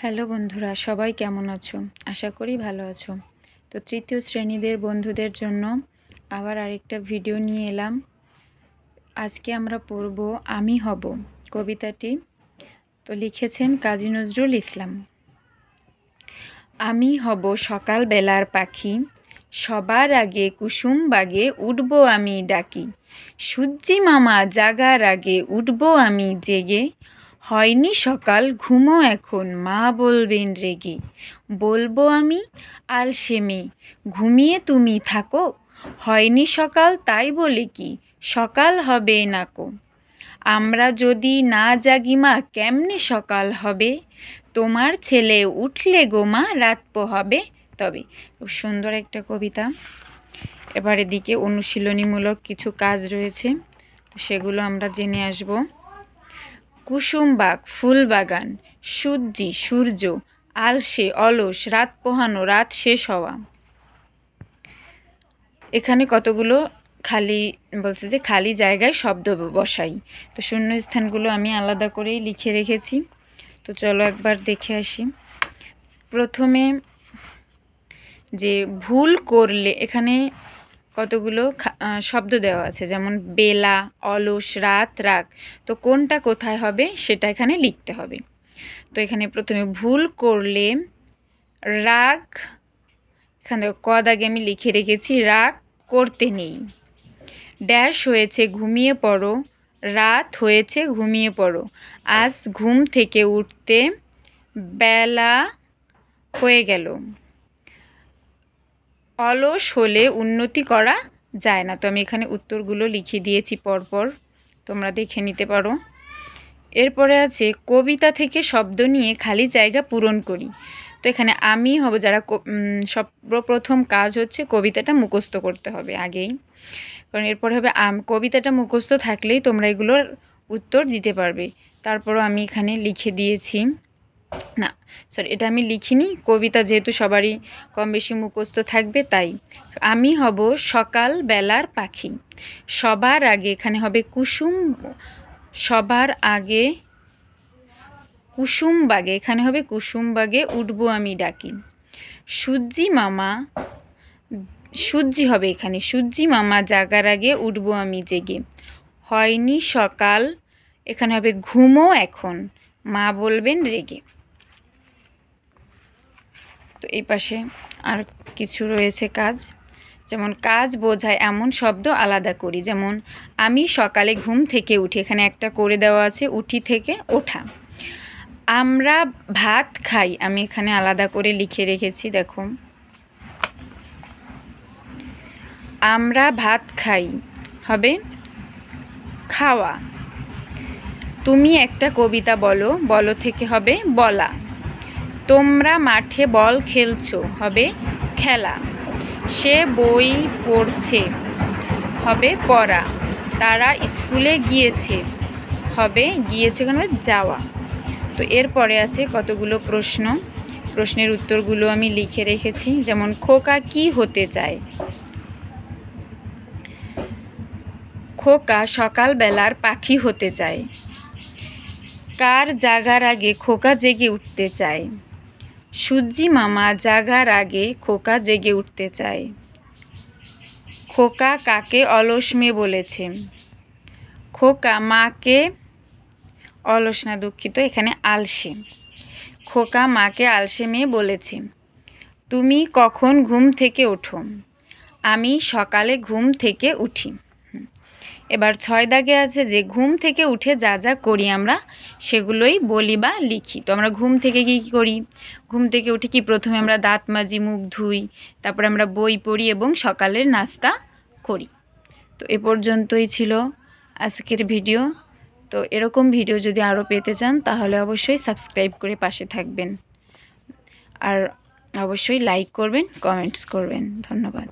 Hello বন্ধুরা, সবাই কেমন আছো? আশা করি ভালো আছো। তো তৃতীয় শ্রেণীদের বন্ধুদের জন্য আবার আরেকটা ভিডিও নিয়ে এলাম। আজকে আমরা পড়ব আমি হব কবিতাটি। তো লিখেছেন কাজী নজরুল ইসলাম। আমি হব সকাল বেলার পাখি, সবার আগে কুসুম বাগে উঠব আমি ডাকি। সূর্যি মামা জাগার আগে উঠব আমি জেগে, হয়নি সকাল ঘুমো এখন মা বলবেন রেগে। বলবো আমি আলসেমে ঘুমিয়ে তুমি থাকো, হয়নি সকাল তাই বলে কি সকাল হবে নাকো। আমরা যদি না জাগি মা কেমনে সকাল হবে, তোমার ছেলে উঠলে গো মা রাত পোহাবে তবে। খুব সুন্দর একটা কবিতা। এবার এদিকে অনুশীলনীমূলক কিছু কাজ রয়েছে, সেগুলো আমরা জেনে আসব। কুসুমবাগ ফুলবাগান, সূর্যি সূর্য, আলসে অলস, রাত পোহানো রাত শেষ হওয়া। এখানে কতগুলো খালি বলছে যে খালি জায়গায় শব্দ বসাই। তো শূন্যস্থানগুলো আমি আলাদা করেই লিখে রেখেছি। তো চলো একবার দেখে আসি। প্রথমে যে ভুল করলে, এখানে কতগুলো শব্দ দেওয়া আছে, যেমন বেলা, অলস, রাত, রাগ। তো কোনটা কোথায় হবে সেটা এখানে লিখতে হবে। তো এখানে প্রথমে ভুল করলে রাগ, এখানে ক দাগে আমি লিখে রেখেছি রাগ করতে নেই। ড্যাশ হয়েছে ঘুমিয়ে পড়ো, রাত হয়েছে ঘুমিয়ে পড়ো। আজ ঘুম থেকে উঠতে বেলা হয়ে গেল। অলস হলে উন্নতি করা যায় না। তো আমি এখানে উত্তরগুলো লিখে দিয়েছি পরপর, তোমরা দেখে নিতে পারো। এরপরে আছে কবিতা থেকে শব্দ নিয়ে খালি জায়গা পূরণ করি। তো এখানে আমি হব, যারা সর্বপ্রথম কাজ হচ্ছে কবিতাটা মুখস্থ করতে হবে আগেই, কারণ এরপরে হবে কবিতাটা মুখস্থ থাকলেই তোমরা এগুলোর উত্তর দিতে পারবে। তারপরও আমি এখানে লিখে দিয়েছি, না সরি এটা আমি লিখিনি, কবিতা যেহেতু সবারই কম বেশি মুখস্থ থাকবে তাই। আমি হব সকাল বেলার পাখি, সবার আগে এখানে হবে কুসুম, সবার আগে কুসুম বাগে, এখানে হবে কুসুম বাগে উঠবো আমি ডাকি। সূর্যি মামা, সূর্যি হবে এখানে, সূর্যি মামা জাগার আগে উঠবো আমি জেগে। হয়নি সকাল, এখানে হবে ঘুমো এখন মা বলবেন রেগে। তো এই পাশে আর কিছু রয়েছে কাজ, যেমন কাজ বোঝায় এমন শব্দ আলাদা করি, যেমন আমি সকালে ঘুম থেকে উঠি, এখানে একটা করে দেওয়া আছে উঠি থেকে ওঠা। আমরা ভাত খাই, আমি এখানে আলাদা করে লিখে রেখেছি, দেখো আমরা ভাত খাই হবে খাওয়া। তুমি একটা কবিতা বলো, বলো থেকে হবে বলা। তোমরা মাঠে বল খেলছো হবে খেলা। সে বই পড়ছে হবে পড়া। তারা স্কুলে গিয়েছে হবে গিয়েছে কেন যাওয়া। তো এরপরে আছে কতগুলো প্রশ্ন, প্রশ্নের উত্তরগুলো আমি লিখে রেখেছি, যেমন খোকা কি হতে চায়। খোকা সকালবেলার পাখি হতে চায়। কার জাগার আগে খোকা জেগে উঠতে চায়। সূর্যি মামা জাগার আগে খোকা জেগে উঠতে চায়। খোকা কাকে অলস মেয়ে বলেছে। খোকা মাকে, অলস না দুঃখিত এখানে আলসে, খোকা মাকে আলসে মেয়ে বলেছে। তুমি কখন ঘুম থেকে ওঠো। আমি সকালে ঘুম থেকে উঠি। এবার 6 দাগে আছে যে ঘুম থেকে উঠে যা যা করি আমরা সেগুলোই বলি বা লিখি। তো আমরা ঘুম থেকে কী করি, ঘুম থেকে উঠে কি প্রথমে আমরা দাঁত মাজি, মুখ ধুই, তারপরে আমরা বই পড়ি এবং সকালের নাস্তা করি। তো এ পর্যন্তই ছিল আজকের ভিডিও। তো এরকম ভিডিও যদি আরও পেতে চান তাহলে অবশ্যই সাবস্ক্রাইব করে পাশে থাকবেন, আর অবশ্যই লাইক করবেন, কমেন্টস করবেন। ধন্যবাদ।